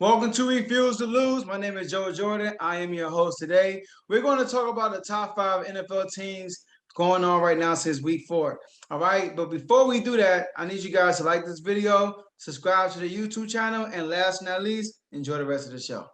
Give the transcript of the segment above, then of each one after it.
Welcome to Refuse to Lose. My name is Joe Jordan. I am your host today. We're going to talk about the top 5 NFL teams going on right now since week 4. All right. But before we do that, I need you guys to like this video, subscribe to the YouTube channel, and last but not least, enjoy the rest of the show.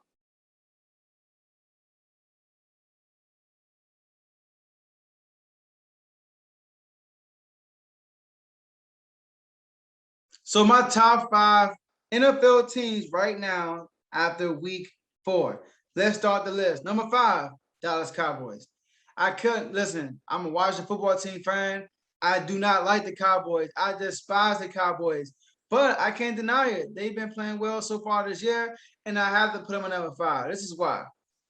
So my top 5 NFL teams right now after week 4. Let's start the list. Number 5, Dallas Cowboys. I couldn't listen. I'm a Washington football team fan. I do not like the Cowboys. I despise the Cowboys. But I can't deny it. They've been playing well so far this year, and I have to put them at number 5. This is why.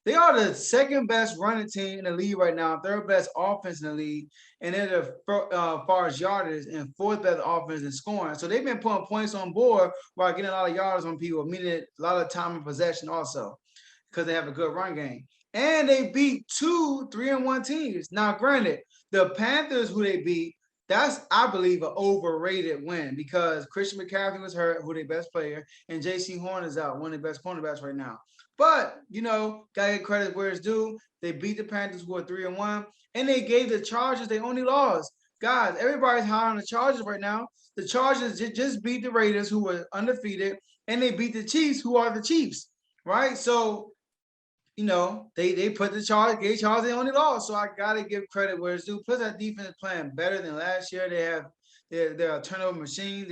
They are the second best running team in the league right now, third best offense in the league, and they're the far as yardage and fourth best offense in scoring. So they've been putting points on board while getting a lot of yards on people, meaning a lot of time in possession also because they have a good run game. And they beat 2 3-1 teams. Now, granted, the Panthers, who they beat, that's, I believe, an overrated win because Christian McCaffrey was hurt, who their best player, and J.C. Horn is out, one of the best cornerbacks right now. But, gotta get credit where it's due. They beat the Panthers, who are 3-1, and they gave the Chargers their only loss. Guys, everybody's high on the Chargers right now. The Chargers just beat the Raiders, who were undefeated, and they beat the Chiefs, who are the Chiefs, right? So, they put the charge, gave Charles the only loss. So I gotta give credit where it's due. Plus that defense is playing better than last year. They're a turnover machine.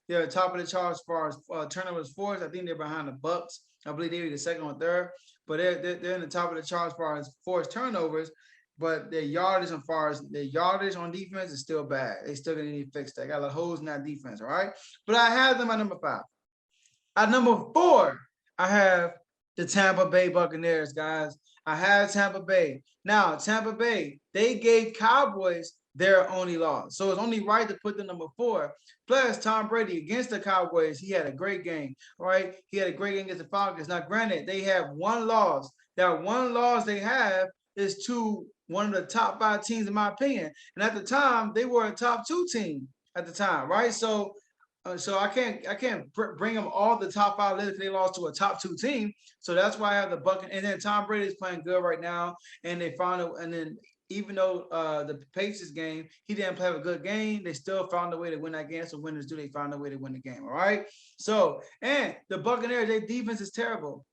They're top of the chart as far as turnovers forced. I think they're behind the Bucks. I believe they're the second or third, but they're in the top of the chart as far as forced turnovers. But their yardage on defense is still bad. They still gonna need to fix that. Got a lot of holes in that defense, all right? But I have them at number 5. At number 4, I have the Tampa Bay Buccaneers, guys. I have Tampa Bay. Now, Tampa Bay, they gave Cowboys their only loss. So it's only right to put them number 4. Plus, Tom Brady against the Cowboys, he had a great game, right? He had a great game against the Falcons. Now, granted, they have one loss. That one loss they have is to one of the top 5 teams, in my opinion. And at the time, they were a top 2 team at the time, right? So I can't bring them all the top 5 lists because they lost to a top 2 team. So that's why I have the Buccaneers. And then Tom Brady is playing good right now. And they found it. And then even though the Patriots game, he didn't play a good game, they still found a way to win that game. So winners do, they find a way to win the game. All right. So, and the Buccaneers, their defense is terrible,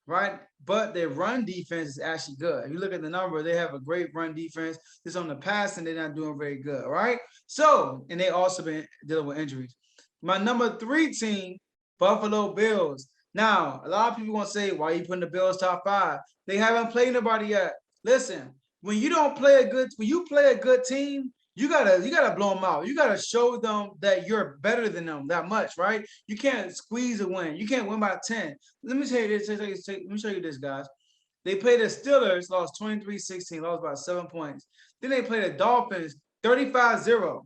right? But their run defense is actually good. If you look at the number, they have a great run defense. Just on the passing, they're not doing very good. All right. So, and they also been dealing with injuries. My number 3 team, Buffalo Bills. Now, a lot of people gonna say, why are you putting the Bills top 5? They haven't played nobody yet. Listen, when you play a good team, you gotta blow them out. You gotta show them that you're better than them that much, right? You can't squeeze a win. You can't win by 10. Let me tell you this. Let me show you this, guys. They played the Steelers, lost 23-16, lost by 7 points. Then they played the Dolphins, 35-0.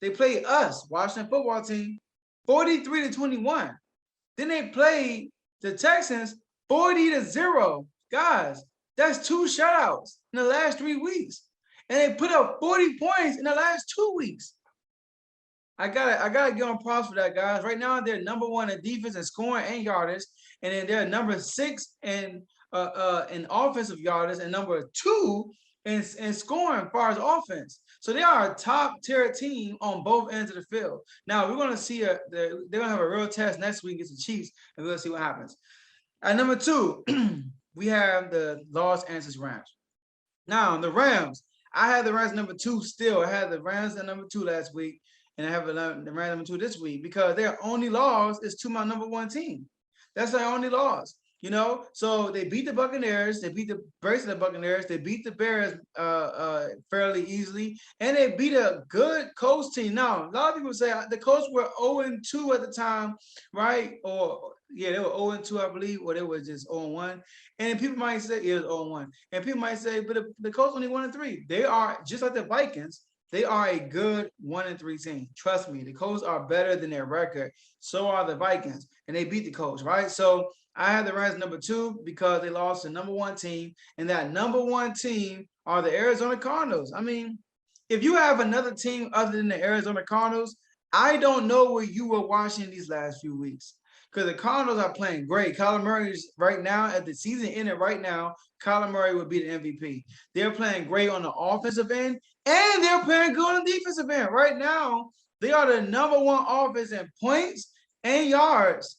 They played us, Washington football team, 43-21. Then they played the Texans 40-0. Guys, that's 2 shutouts in the last 3 weeks. And they put up 40 points in the last 2 weeks. I gotta give them props for that, guys. Right now, they're number 1 in defense and scoring and yardage. And then they're number 6 in offensive yardage and number 2 in scoring as far as offense. So they are a top tier team on both ends of the field. Now we're gonna see they're gonna have a real test next week against the Chiefs, and we'll see what happens. At number 2, we have the Los Angeles Rams. Now the Rams, I had the Rams number 2 still. I had the Rams at number 2 last week, and I have the Rams number 2 this week because their only loss is to my number 1 team. That's their only loss. So they beat the Buccaneers, they beat the Buccaneers, they beat the Bears fairly easily, and they beat a good Colts team. Now, a lot of people say the Colts were 0-2 at the time, right? Or yeah, they were 0-2, I believe, or they were just 0-1. And people might say it was 0-1. And people might say, but the Colts only 1-3. They are just like the Vikings. They are a good 1-3 team. Trust me, the Colts are better than their record. So are the Vikings, and they beat the Colts, right? So I had the Rams number 2 because they lost the number 1 team, and that number 1 team are the Arizona Cardinals. I mean, if you have another team other than the Arizona Cardinals, I don't know where you were watching these last few weeks because the Cardinals are playing great. Kyler Murray's right now, at the season ending right now, Kyler Murray would be the MVP. They're playing great on the offensive end, and they're playing good on the defensive end. Right now, they are the #1 offense in points and yards.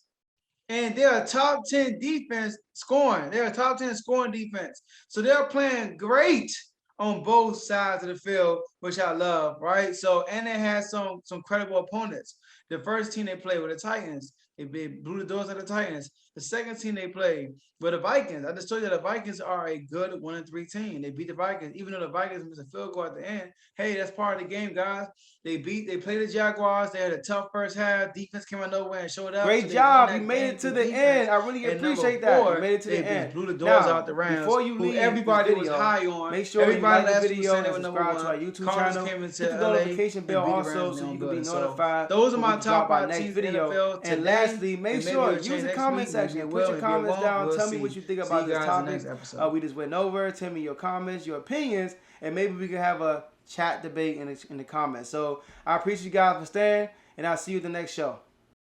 And they're a top 10 defense scoring. They're a top 10 scoring defense. So they're playing great on both sides of the field, which I love, right? So, and they had some credible opponents. The first team they played were the Titans. They blew the doors of the Titans. The second team they played were the Vikings. I just told you the Vikings are a good 1-3 team. They beat the Vikings, even though the Vikings missed a field goal at the end. Hey, that's part of the game, guys. They played the Jaguars. They had a tough first half. Defense came out of nowhere and showed up. Great job. You made it to the end. I really appreciate that. You made it to the end. Blew the doors out the Rams. Before you leave, everybody was high on. Make sure you like the video and subscribe to our YouTube channel. Hit the notification bell also so you can be notified. Those are my top 5 next teams video. And lastly, make sure use the comment section. Put your comments down. Tell me what you think about this topic we just went over. Tell me your comments, your opinions, and maybe we can have a chat debate in the comments. So I appreciate you guys for staying, and I'll see you at the next show.